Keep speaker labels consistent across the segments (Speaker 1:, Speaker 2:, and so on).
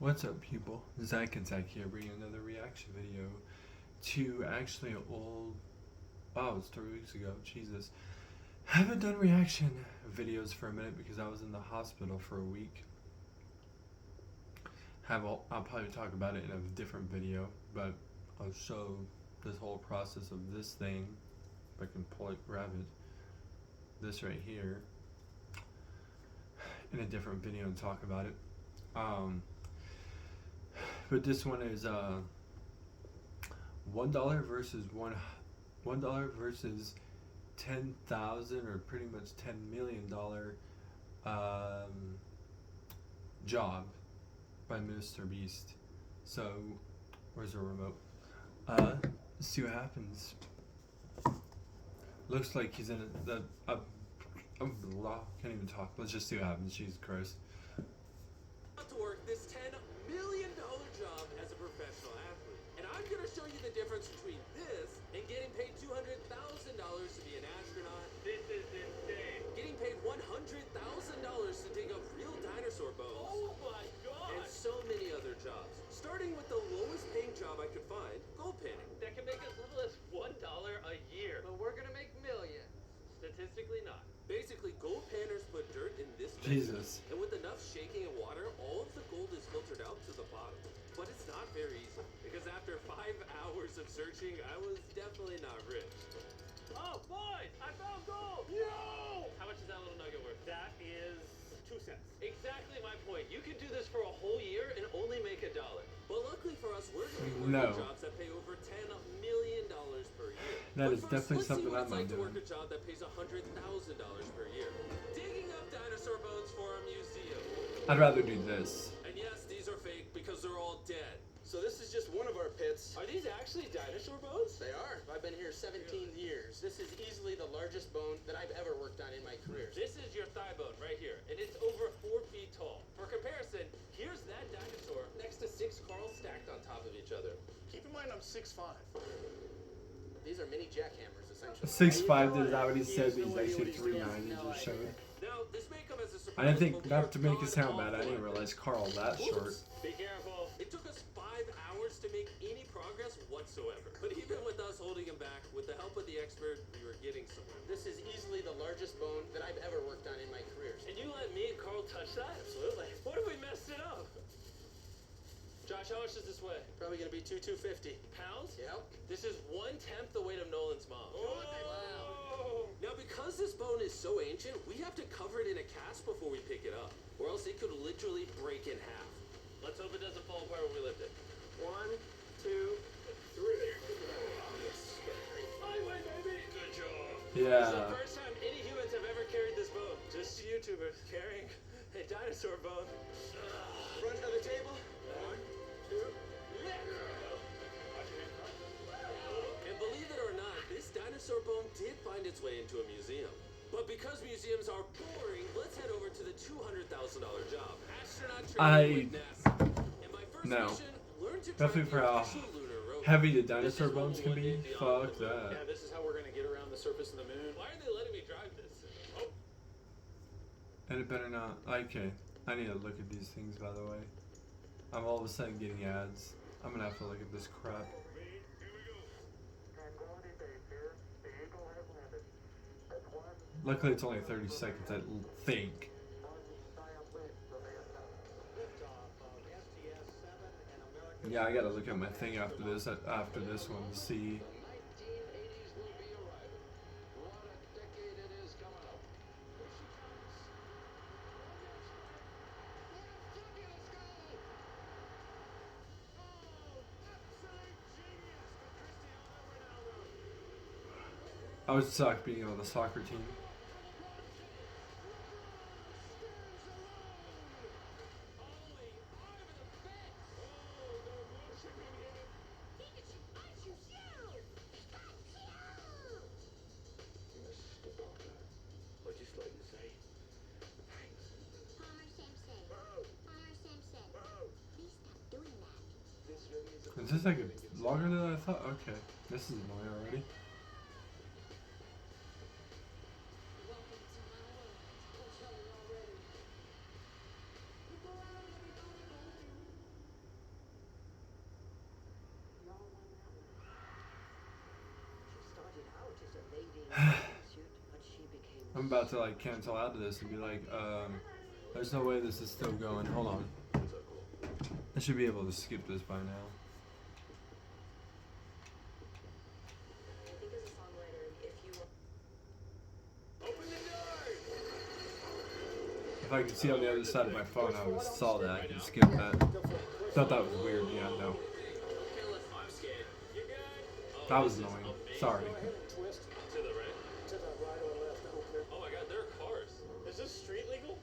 Speaker 1: What's up, people? Zach and Zach here, bringing another reaction video to actually an old. Wow, it's 3 weeks ago. Jesus, haven't done reaction videos for a minute because I was in the hospital for a week. I'll probably talk about it in a different video, but I'll show this whole process of this thing. If I can pull it, grab it. This right here in a different video and talk about it. But this one is $1 versus $1 versus 10,000 or pretty much $10 million job by mrbeast. So where's the remote? Let's see what happens. Looks like he's in can't even talk. Let's just see what happens. Jesus Christ.
Speaker 2: To work this $10 million job as a professional athlete. And I'm going to show you the difference between this and getting paid $200,000 to be an astronaut. This is insane. Getting paid $100,000 to dig up real dinosaur bones. Oh my god. And so many other jobs. Starting with the lowest paying job I could find, gold panning.
Speaker 3: That can make as little as $1 a year. But we're going to make millions. Statistically not.
Speaker 2: Basically, gold panners put dirt in this
Speaker 1: Jesus.
Speaker 2: and with enough shaking and water, all of the gold is filtered out to the bottom. But it's not very easy, because after 5 hours of searching, I was definitely not rich.
Speaker 3: Oh, boys! I found gold! Yo! How much is that little nugget worth? That is 2 cents. Exactly my point. You can do this for a whole year and only make $1.
Speaker 2: But luckily for us, we're going to be working jobs that pay over $10 million per year.
Speaker 1: That is definitely something I might do.
Speaker 2: Let's see what it's like to work a job that pays $100,000 per year. Digging up dinosaur bones for a museum.
Speaker 1: I'd rather do this.
Speaker 2: And yes, these are fake because they're all dead.
Speaker 4: So this is just one of our pits.
Speaker 2: Are these actually dinosaur bones?
Speaker 4: They are. I've been here 17 years. This is easily the largest bone that I've ever worked on in my career.
Speaker 3: This is your thigh bone right here, and it's over 4 feet tall. For comparison, here's that dinosaur next to 6 Carls stacked on top of each other.
Speaker 4: Keep in mind I'm 6'5". These are mini jackhammers, essentially.
Speaker 1: 6'5", is that what he said, but he's actually 3'9", he just showed.
Speaker 2: Now, this may come as a surprise.
Speaker 1: I didn't think, not to make it sound bad, I didn't realize Carl that short.
Speaker 2: Be careful. It took us 5 hours to make any progress whatsoever. But even with us holding him back, with the help of the expert, we were getting somewhere.
Speaker 4: This is easily the largest bone that I've ever worked on in my career.
Speaker 3: And you let me and Carl touch that?
Speaker 4: Absolutely.
Speaker 3: What if we messed it up? Josh, how much does this weigh?
Speaker 4: Probably gonna be 250.
Speaker 3: Pounds?
Speaker 4: Yep.
Speaker 3: This is 1/10 the weight of Nolan's mom.
Speaker 4: Wow.
Speaker 2: Now, because this bone is so ancient, we have to cover it in a cast before we pick it up, or else it could literally break in half.
Speaker 3: Let's hope it doesn't fall apart when we lift it.
Speaker 4: 1, 2, 3.
Speaker 3: Highway, baby! Good job. This is
Speaker 1: Yeah.
Speaker 3: the first time any humans have ever carried this bone. Just YouTubers carrying a dinosaur bone.
Speaker 4: Front of the table. 1, 2.
Speaker 2: And believe it or not, this dinosaur bone did find its way into a museum. But because museums are boring, let's head over to the $200,000 job. Astronaut training with NASA. And my first mission, learn to
Speaker 1: Definitely
Speaker 2: drive
Speaker 1: for
Speaker 2: the
Speaker 1: how
Speaker 2: official lunar rover.
Speaker 1: heavy the dinosaur bones can be. Fuck
Speaker 4: Yeah,
Speaker 1: that.
Speaker 4: this is how we're gonna get around the surface of the moon.
Speaker 3: Why are they letting me drive this? Oh,
Speaker 1: And it better not. Okay. I need to look at these things, by the way. I'm all of a sudden getting ads. I'm gonna have to look at this crap. Luckily, it's only 30 seconds, I think. Yeah, I gotta look at my thing after this one to see. I would suck being on the soccer team. Is this like longer than I thought? Okay, this is annoying already. about to like cancel out of this and be like, there's no way this is still going. Hold on. I should be able to skip this by now.
Speaker 5: I think as a songwriter, if you
Speaker 2: Open the door!
Speaker 1: If I could see on the other side of my phone, I would have saw that. I could skip that. Thought that was weird. Yeah, no.
Speaker 2: Don't kill us. I'm scared. You good? Oh,
Speaker 1: That was
Speaker 2: this is
Speaker 1: annoying.
Speaker 2: amazing.
Speaker 1: Sorry.
Speaker 4: Twist
Speaker 2: To the right?
Speaker 4: to the right or left.
Speaker 2: Oh my god, there are cars.
Speaker 3: Is this street legal?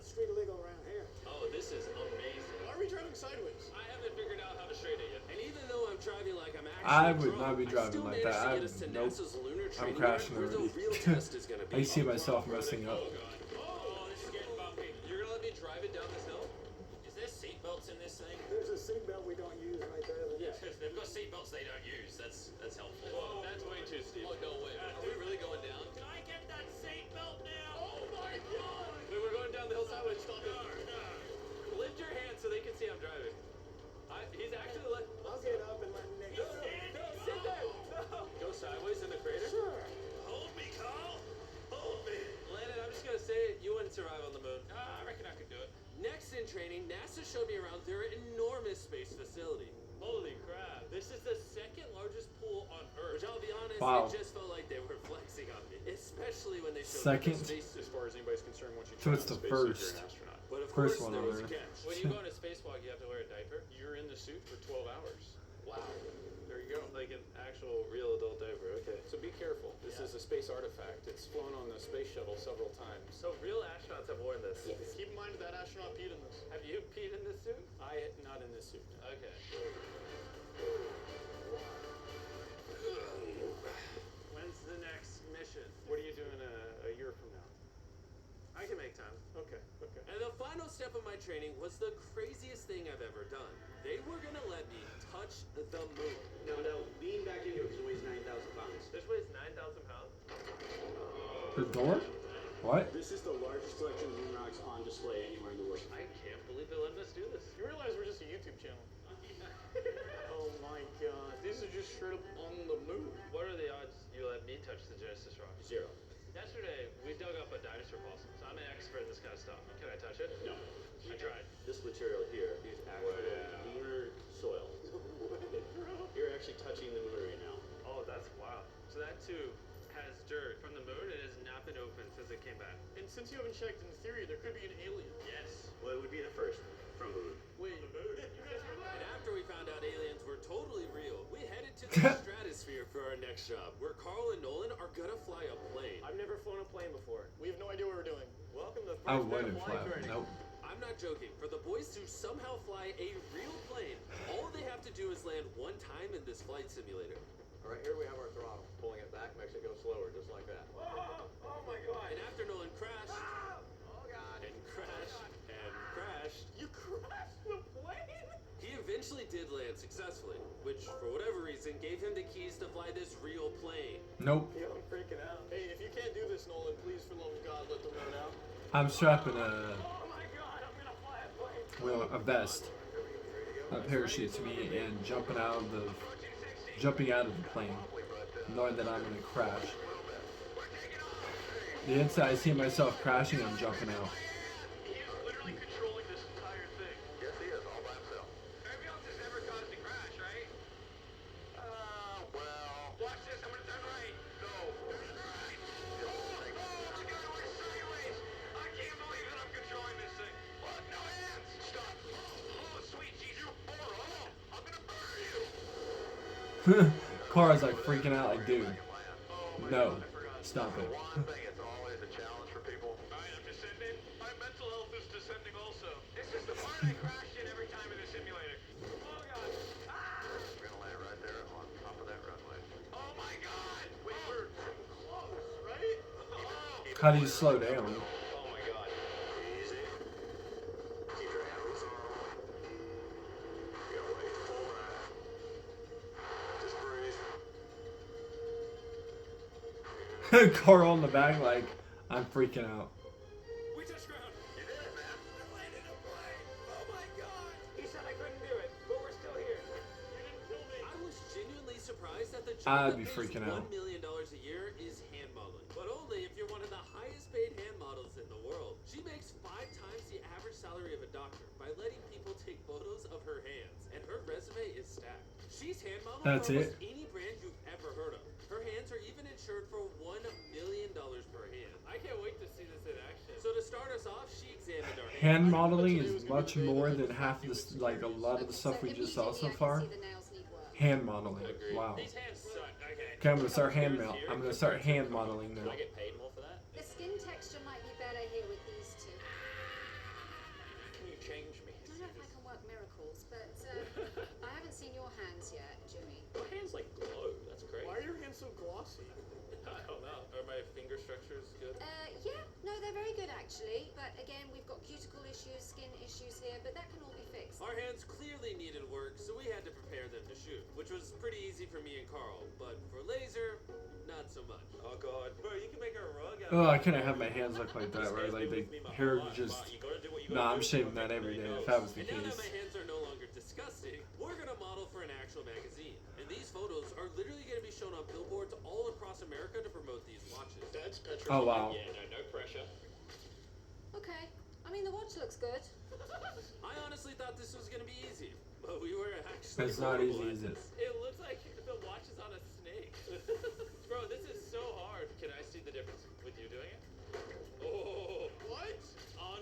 Speaker 4: Street legal around here.
Speaker 2: Oh, this is amazing.
Speaker 3: Why are we driving sideways?
Speaker 2: I haven't figured out how to straighten it yet. And even though I'm driving like I'm actually
Speaker 1: I would
Speaker 2: drunk,
Speaker 1: not be driving
Speaker 2: still
Speaker 1: like
Speaker 2: managed
Speaker 1: that.
Speaker 2: to get us to
Speaker 1: Nope.
Speaker 2: NASA's lunar
Speaker 1: I'm
Speaker 2: training
Speaker 1: crashing
Speaker 2: where the
Speaker 1: already.
Speaker 2: real test is gonna be.
Speaker 1: I see myself messing up.
Speaker 2: Oh god. Oh, this is getting bumpy. You're gonna let me drive it down this hill? Is there seatbelts in this thing?
Speaker 4: There's a seatbelt we don't use right there.
Speaker 2: Yeah. They've got seatbelts they don't use. That's helpful. Whoa, that's way too steep. Oh no way. Are we really going down? Can I get that seatbelt now? Oh my god! Wait, we're going down the hill sideways. Stop it. Lift your hand so they can see I'm driving. He's actually
Speaker 4: I'll get up and let Nick go.
Speaker 2: No, sit there. No. Go sideways in the crater?
Speaker 4: Sure.
Speaker 2: Hold me, Carl. Hold me. Landon, I'm just gonna say it. You wouldn't survive on the moon. I reckon I could do it. Next in training, NASA showed me around their enormous space facility. Holy crap. This is the second largest pool on Earth. Which I'll be honest,
Speaker 1: Wow.
Speaker 2: it just felt like they were flexing on me. Especially when they showed me
Speaker 1: Second.
Speaker 2: the space.
Speaker 6: As far as anybody's concerned, once you
Speaker 1: So
Speaker 6: turn
Speaker 1: it's
Speaker 6: on
Speaker 1: the
Speaker 6: space suit,
Speaker 1: first.
Speaker 6: you're an astronaut.
Speaker 2: But of
Speaker 1: First
Speaker 2: course,
Speaker 1: one
Speaker 2: there
Speaker 1: on
Speaker 2: was a
Speaker 1: Earth.
Speaker 2: catch. When you go on a spacewalk, you have to wear a diaper.
Speaker 6: You're in the suit for 12 hours.
Speaker 2: Wow.
Speaker 6: There you go.
Speaker 2: Like an actual real adult diaper. Okay.
Speaker 6: So be careful. This is a space artifact. It's flown on the space shuttle several times.
Speaker 2: So real astronauts have worn this.
Speaker 3: Keep in mind that astronaut peed in this.
Speaker 2: Have you peed in this suit?
Speaker 6: Not in this suit. No.
Speaker 2: Okay. When's the next mission?
Speaker 6: What are you doing a year from now?
Speaker 2: I can make time.
Speaker 6: Okay.
Speaker 2: And the final step of my training was the craziest thing I've ever done. They were gonna let me touch the moon.
Speaker 7: No, lean back into it because it weighs 9,000 pounds.
Speaker 2: This weighs 9,000 pounds.
Speaker 1: The door? What?
Speaker 7: This is the largest collection of moon rocks on display anywhere in the world.
Speaker 2: I can't believe they let us do this.
Speaker 3: You realize we're just a YouTube channel. Oh my god. These are just straight up on the moon.
Speaker 2: What are the odds you let me touch the Genesis rock?
Speaker 7: 0.
Speaker 2: Yesterday, we dug up a dinosaur fossil, so I'm an expert in this kind of stuff. Can I touch it?
Speaker 7: No.
Speaker 2: I tried.
Speaker 7: This material here is actual lunar soil. You're actually touching the moon right now.
Speaker 2: Oh, that's wild. So that tube has dirt from the moon and has not been opened since it came back.
Speaker 3: And since you haven't checked, in theory, there could be an alien.
Speaker 2: Yes.
Speaker 7: Well, it would be the first from the moon.
Speaker 3: Wait, you guys heard that?
Speaker 2: And after we found out aliens were totally real, we headed to the stratosphere for our next job, where Carl and Nolan are gonna fly a plane.
Speaker 3: I've never flown a plane before. We have no idea what we're doing.
Speaker 2: Welcome to
Speaker 1: I
Speaker 2: first day
Speaker 1: wouldn't
Speaker 2: of
Speaker 1: fly.
Speaker 2: flight training.
Speaker 1: Nope.
Speaker 2: I'm not joking. For the boys to somehow fly a real plane, all they have to do is land one time in this flight simulator.
Speaker 8: All right, here we have our throttle. Pulling it back makes it go slower, just like that.
Speaker 2: Oh my god. And after Nolan crashed,
Speaker 8: Oh, God.
Speaker 2: and crashed, and crashed,
Speaker 3: You crashed the plane?
Speaker 2: he eventually did land successfully, which, for whatever reason, gave him the keys to fly this real plane.
Speaker 1: Nope.
Speaker 3: Yo, I'm freaking out. Hey, if you can't do this, Nolan, please, for the love of God, let them know now.
Speaker 1: I'm strapping
Speaker 3: Oh my god, I'm gonna fly a plane.
Speaker 1: well, a vest, a parachute to me, and jumping out of the plane, knowing that I'm gonna crash. The inside, I see myself crashing. I'm jumping out.
Speaker 3: He's literally controlling this entire thing.
Speaker 8: Yes, he is, all by himself.
Speaker 3: Everybody else has never caused a crash, right?
Speaker 8: Well.
Speaker 3: Watch this, I'm gonna turn right.
Speaker 8: No. There's right.
Speaker 3: Oh my god, we're sideways! I can't believe that I'm controlling this thing.
Speaker 8: Look, no hands. Stop.
Speaker 3: Oh, sweet Jesus.
Speaker 8: Oh, I'm gonna murder you.
Speaker 1: Cara's like freaking out, like, dude, no, stop it.
Speaker 8: One thing, it's always a challenge for people.
Speaker 3: Alright, I'm descending. My mental health is descending also. This is the part I crashed in every time in the simulator. Oh god. Ah!
Speaker 8: We're gonna land right there on top of that runway.
Speaker 3: Oh my god! Wait, we're too close, right? Oh!
Speaker 1: How do you slow down?
Speaker 3: Oh my god.
Speaker 8: Easy. Keep your hands. Yeah, wait, full breath. Just breathe.
Speaker 1: Carl in the back, like, I'm freaking out.
Speaker 3: We touched ground.
Speaker 8: You did it, man.
Speaker 3: I landed a plane. Oh my god. He said I couldn't do it, but we're still here. You didn't kill me.
Speaker 2: I was genuinely surprised that the
Speaker 1: I'd
Speaker 2: job
Speaker 1: be
Speaker 2: that pays
Speaker 1: freaking out.
Speaker 2: $1 million a year is hand modeling, but only if you're one of salary of a doctor by letting people take photos of her hands, and her resume is stacked. She's hand modeled
Speaker 1: That's
Speaker 2: for almost
Speaker 1: it?
Speaker 2: any brand you've ever heard of. Her hands are even insured for $1 million per hand.
Speaker 3: I can't wait to see this in action.
Speaker 2: So to start us off, she examined our hands.
Speaker 1: Hand modeling is much more than half this, like a lot of the stuff we just saw so far. Hand modeling. Wow.
Speaker 3: These hands suck. Okay.
Speaker 1: Okay, I'm gonna start I'm gonna start hand modeling
Speaker 7: Do
Speaker 1: now.
Speaker 7: I get paid more for that?
Speaker 5: The skin texture might be better here with these two.
Speaker 7: Can you change me?
Speaker 5: I don't know if I can work miracles, but I haven't seen your hands yet, Jimmy.
Speaker 7: Your hands like glow. That's crazy.
Speaker 6: Why are your hands so glossy?
Speaker 3: I don't know. Are my finger structures good?
Speaker 5: Yeah, no, they're very good actually. But again, we've got cuticle issues, skin issues here, but that can all be fixed.
Speaker 2: Our hands clearly needed work, so we had to prepare them to shoot, which was pretty easy for me and Carl, but for laser, not so much.
Speaker 3: Oh god. Bro, you can make a rug out
Speaker 1: Oh,
Speaker 3: of
Speaker 1: I couldn't have my hands look like that, right? Like the hair just. Nah, I'm shaving that every day. If that was the
Speaker 2: And now that
Speaker 1: case.
Speaker 2: my hands are no longer disgusting, we're gonna model for an actual magazine. And these photos are literally gonna be shown on billboards all across America to promote these watches.
Speaker 6: That's petrified.
Speaker 1: Oh wow.
Speaker 7: Yeah, no pressure.
Speaker 5: Okay. I mean, the watch looks good.
Speaker 2: I honestly thought this was gonna be easy, but we were actually
Speaker 1: It's not
Speaker 2: horrible
Speaker 1: easy,
Speaker 2: at
Speaker 1: is it?
Speaker 2: this.
Speaker 3: It looks like the watch is on a snake. Bro, this is so hard. Can I see the difference with you doing it? Oh,
Speaker 6: What?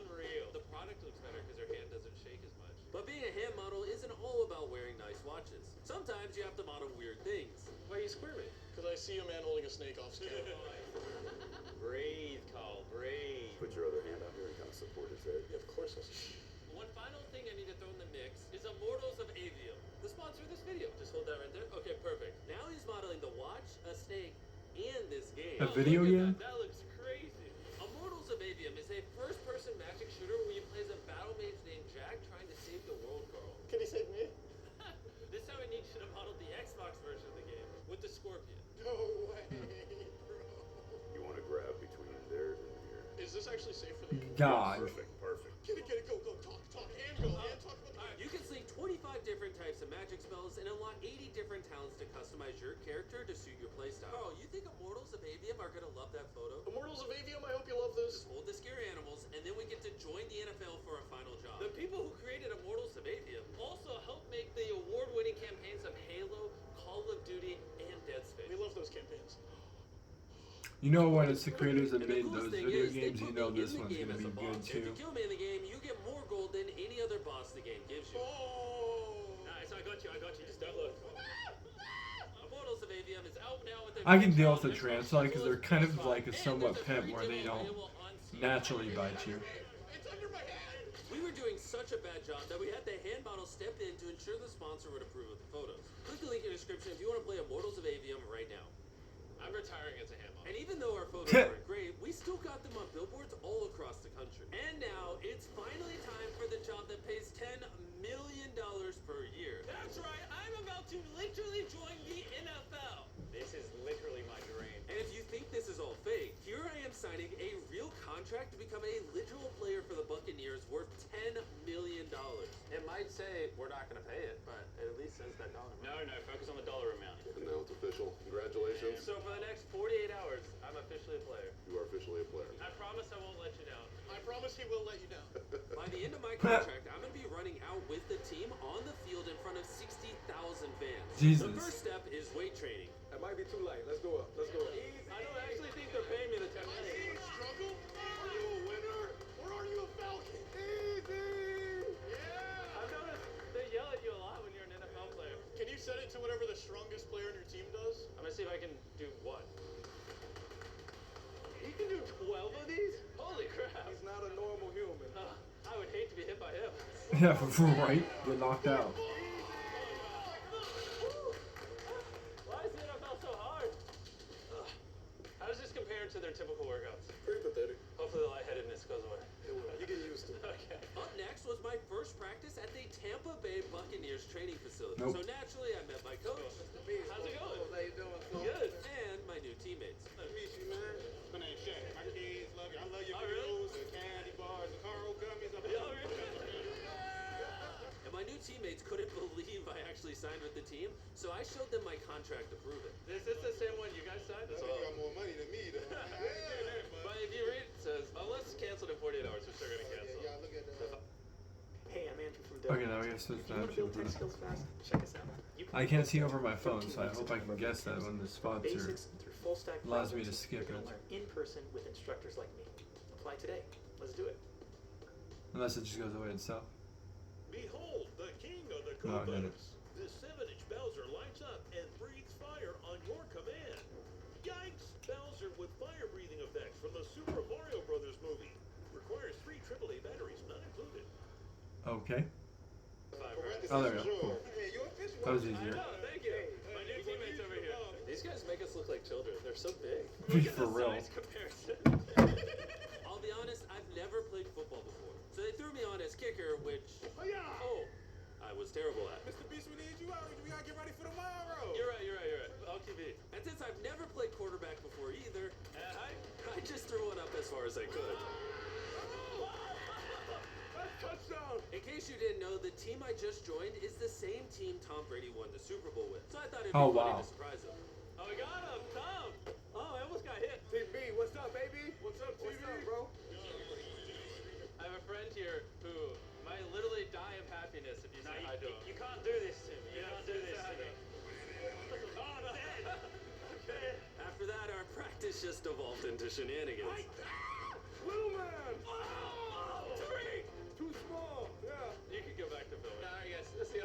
Speaker 3: unreal. The product looks better because her hand doesn't shake as much.
Speaker 2: But being a hand model isn't all about wearing nice watches. Sometimes you have to model weird things.
Speaker 3: Why are you squirming?
Speaker 6: Because I see a man holding a snake off scale.
Speaker 7: Breathe, Carl. Breathe.
Speaker 9: Put your other hand out here and kind of support his head.
Speaker 6: Yeah, of course I see.
Speaker 2: One final thing I need to throw in the mix is Immortals of Avium, the sponsor of this video. Just hold that right there. Okay, perfect. Now he's modeling the watch, a snake, and this game.
Speaker 1: A video
Speaker 2: look at
Speaker 1: game?
Speaker 2: That looks crazy. Immortals of Avium is a first-person magic shooter where you play as a battle mage named Jack trying to save the world, Carl.
Speaker 6: Can he save me?
Speaker 2: This time I need you to model the Xbox version of the game with the Scorpion.
Speaker 6: No way, bro.
Speaker 9: You want to grab between there and here.
Speaker 6: Is this actually safe for the
Speaker 1: God.
Speaker 9: Perfect, perfect.
Speaker 6: Get it, go, talk, hand go, hand, talk about the
Speaker 2: Alright, you can sling 25 different types of magic spells and unlock 80 different talents to customize your character to suit your playstyle. Carl, you think Immortals of Avium are gonna love that photo?
Speaker 6: Immortals of Avium, I hope you love this.
Speaker 2: Just hold the scary animals, and then we get to join the NFL for a final job. The people who created Immortals of Avium also helped make the award-winning campaigns of Halo, Call of Duty, and Dead Space.
Speaker 6: We love those campaigns.
Speaker 1: You know when it's the creators that
Speaker 2: And the
Speaker 1: made
Speaker 2: coolest
Speaker 1: those
Speaker 2: thing
Speaker 1: video
Speaker 2: is, they
Speaker 1: games, you
Speaker 2: put
Speaker 1: know
Speaker 2: me in
Speaker 1: this
Speaker 2: the
Speaker 1: one's
Speaker 2: game
Speaker 1: gonna
Speaker 2: as
Speaker 1: be
Speaker 2: a
Speaker 1: good
Speaker 2: boss. If you
Speaker 1: too.
Speaker 2: kill me in the game, you get more gold than any other boss the game gives you.
Speaker 6: Oh.
Speaker 3: Nice, I got you. Just don't look.
Speaker 2: Immortals of Avium is out now with a
Speaker 1: I can
Speaker 2: free
Speaker 1: deal
Speaker 2: trial
Speaker 1: with the
Speaker 2: Xbox
Speaker 1: translate because they're kind of
Speaker 2: Xbox
Speaker 1: like a
Speaker 2: and
Speaker 1: somewhat
Speaker 2: there's
Speaker 1: pet
Speaker 2: free
Speaker 1: where they
Speaker 2: demo
Speaker 1: don't
Speaker 2: available on Steam.
Speaker 1: naturally bite you.
Speaker 6: It's under my hand.
Speaker 2: We were doing such a bad job that we had the hand model step in to ensure the sponsor would approve of the photos. Click the link in the description if you want to play Immortals of Avium right now.
Speaker 3: I'm retiring as a hand model.
Speaker 2: And even though our photos weren't great, we still got them on billboards all across the country. And now it's finally time for the job that pays $10 million per year. That's right, I'm about to literally join the NFL.
Speaker 7: This is literally my dream.
Speaker 2: And if you think this is all fake, here I am signing a real contract to become a literal player for the Buccaneers worth $10 million.
Speaker 4: It might say we're not going to pay it, but it at least says that dollar amount.
Speaker 7: No, focus on the dollar amount.
Speaker 9: And now it's official. Congratulations.
Speaker 3: So for the next 48 hours, I'm officially a player.
Speaker 9: You are officially a player.
Speaker 3: I promise I won't let you down.
Speaker 6: I promise he will let you down.
Speaker 2: By the end of my contract, I'm going to be running out with the team on the field in front of 60,000 fans.
Speaker 1: Jesus.
Speaker 2: The first step is weight training.
Speaker 8: That might be too light. Let's go up. Let's go up.
Speaker 3: I don't actually think they're paying me the 10
Speaker 6: I
Speaker 3: million.
Speaker 6: see you struggle. Are you a winner or are you a Falcon? Easy. Yeah.
Speaker 3: I've noticed they yell at you a lot when you're an NFL player.
Speaker 6: Can you set it to whatever the strongest player in your team does?
Speaker 3: I'm gonna see if I can do what? You can do 12 of these? Holy crap.
Speaker 8: He's not a normal human.
Speaker 3: I would hate to be hit by him.
Speaker 1: Yeah, right? Get knocked out.
Speaker 3: Why is the NFL so hard? How does this compare to their typical workouts?
Speaker 8: Pretty pathetic.
Speaker 3: Hopefully the lightheadedness goes away.
Speaker 8: It will. You get used to it.
Speaker 3: Okay.
Speaker 2: Up next was my first practice at the Tampa Bay Buccaneers training facility.
Speaker 1: Nope.
Speaker 2: So naturally, I met my coach
Speaker 3: How's it going?
Speaker 8: How you doing, Flo?
Speaker 3: Good.
Speaker 2: and my new teammates.
Speaker 8: Nice to meet you, man. My name's Shaq. My kids love you. I love your
Speaker 3: Oh, really?
Speaker 8: videos, the candy bars, the Carl gummies.
Speaker 3: Yeah, really?
Speaker 2: And my new teammates couldn't believe I actually signed with the team, so I showed them my contract to prove it.
Speaker 3: Is this the same one you guys signed?
Speaker 8: You got more money than me, though.
Speaker 3: But if you read, it says, unless it's canceled in 48 hours, we're still gonna cancel.
Speaker 8: Yeah, look at that.
Speaker 1: Okay, now we have to
Speaker 3: If you want to build tech skills fast, check us out. You can
Speaker 1: I can't see over my
Speaker 3: 13
Speaker 1: phone, so I
Speaker 3: weeks
Speaker 1: hope
Speaker 3: of
Speaker 1: I can
Speaker 3: program
Speaker 1: guess that
Speaker 3: courses,
Speaker 1: when the
Speaker 3: from
Speaker 1: sponsor
Speaker 3: basics through full stack
Speaker 1: allows me to
Speaker 3: development,
Speaker 1: skip
Speaker 3: you're
Speaker 1: it.
Speaker 3: gonna learn in person with instructors like me. Apply today. Let's do it.
Speaker 1: Unless it just goes away itself.
Speaker 6: Behold, the king of the
Speaker 1: No, I get it.
Speaker 6: Koopas. This 7-inch Bowser lights up and breathes fire on your command. Yikes! Bowser with fire-breathing effects from the Super Mario Brothers movie. Requires 3 AAA batteries, not included.
Speaker 1: Okay. Oh, there we go. Cool. That was easier.
Speaker 3: Thank you. My new teammates over here.
Speaker 2: These guys make us look like children. They're so big.
Speaker 1: For real.
Speaker 3: Comparison.
Speaker 2: I'll be honest, I've never played football before. So they threw me on as kicker, which, oh, I was terrible at.
Speaker 6: Mr. Beast, we need you out. We gotta get ready for tomorrow.
Speaker 3: You're right. I'll keep it.
Speaker 2: And since I've never played quarterback before either, I just threw one up as far as I could.
Speaker 6: Touchdown!
Speaker 2: In case you didn't know, the team I just joined is the same team Tom Brady won the Super Bowl with. So I thought it'd be
Speaker 1: Oh,
Speaker 2: funny
Speaker 1: wow.
Speaker 2: to surprise him.
Speaker 3: Oh, we got him, Tom. Oh, I almost got hit.
Speaker 6: TB, what's up, baby? What's up, TB? What's up, bro?
Speaker 3: I have a friend here who might literally die of happiness if you say hi to him. You can't do this to me. You can't do this to me. Oh, no. Okay.
Speaker 2: After that, our practice just evolved into shenanigans.
Speaker 6: Little man!
Speaker 3: Tariq!
Speaker 6: Too small. Yeah.
Speaker 3: You can go back to Philly. All right, guys. Let's go.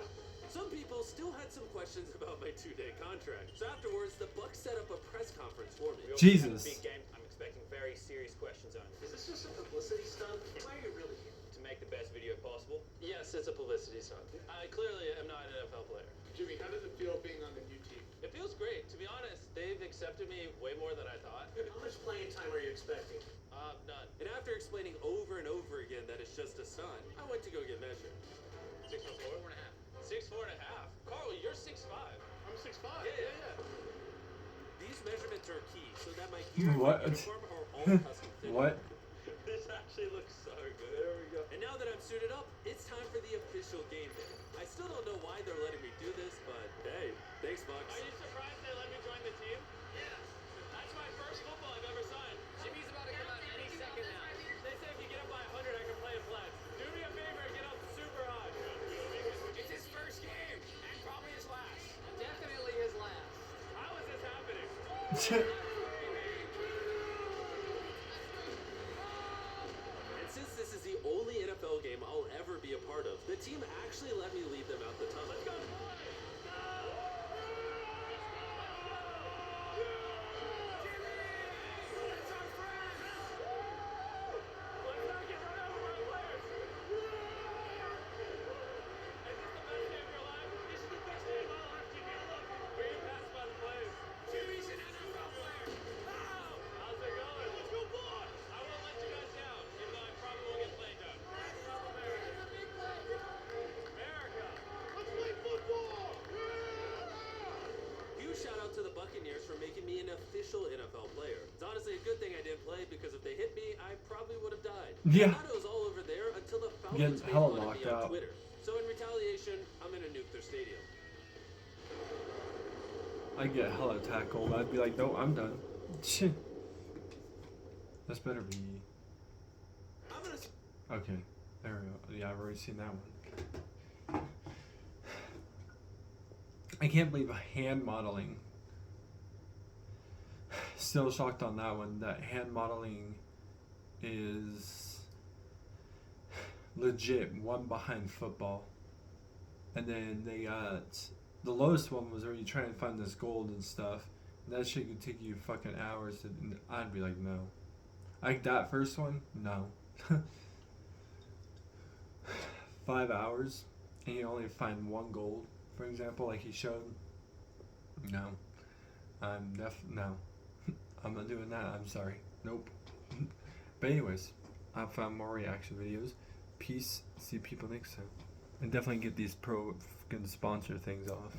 Speaker 2: Some people still had some questions about my 2-day contract. So afterwards, the Bucs set up a press conference for me.
Speaker 1: Jesus.
Speaker 3: Big game. I'm expecting very serious questions on it. Is this just a publicity stunt? Why are you really here? To make the best video possible? Yes, it's a publicity stunt. I clearly am not an NFL player.
Speaker 6: Jimmy, how does it feel being on the new team?
Speaker 3: It feels great. To be honest, they've accepted me way more than I thought.
Speaker 4: How much playing time are you expecting?
Speaker 3: None.
Speaker 2: And after explaining over and over again that it's just a stunt, I went to go get measured.
Speaker 3: 6'4", 4.5. Carl, you're 6'5".
Speaker 6: I'm 6'5".
Speaker 3: Yeah.
Speaker 2: These measurements are key so that my gear and
Speaker 1: What?
Speaker 2: my uniform are all custom fit.
Speaker 1: What?
Speaker 3: This actually looks so good.
Speaker 6: There we go.
Speaker 2: And now that I'm suited up, it's time for the official game day. I still don't know why they're letting me do this, but hey, thanks, Bucks.
Speaker 3: Are you surprised they let me join the team? Yeah. That's my first football I've ever signed. Jimmy's about to come out any second now. They say if you get up by 100, I can play in flats. Do me a favor and get up super high.
Speaker 10: It's his first game, and probably his last.
Speaker 4: Definitely his last.
Speaker 3: How is this happening?
Speaker 2: And since this is the only NFL game I'll ever be a part of, the team actually let me lead them out the tunnel.
Speaker 3: Let's go, boys! Let's not get run over by the players! Is this the best day of your life? This is the best day of my life, Jimmy. I love you. We're getting passed by the players.
Speaker 10: Jimmy's an NFL player.
Speaker 3: How's it going? Let's go, boys! I won't let you guys down, even though I probably won't get played down. America!
Speaker 6: Let's play football!
Speaker 2: Huge shout out to the Buccaneers for making me an official NFL player. It's honestly a good thing I didn't play because if they hit me, I probably would have died.
Speaker 1: Yeah.
Speaker 2: I thought it was all over there until the
Speaker 1: Getting
Speaker 2: Falcons made
Speaker 1: hella
Speaker 2: fun of
Speaker 1: locked
Speaker 2: me on
Speaker 1: out.
Speaker 2: Twitter. So in retaliation, I'm gonna nuke their stadium.
Speaker 1: I get hella tackled. I'd be like, no, I'm done. This better be.
Speaker 2: I'm gonna.
Speaker 1: Okay. There we go. Yeah, I've already seen that one. I can't believe hand modeling. Still shocked on that one. That hand modeling is legit one behind football. And then they got the lowest one was where you try and find this gold and stuff. And that shit could take you fucking hours. And I'd be like, no. Like that first one, no. 5 hours, and you only find one gold, for example, like he showed. No, no. I'm not doing that. I'm sorry. Nope. But anyways, I found more reaction videos. Peace. See people next time, and definitely get these pro fucking sponsor things off.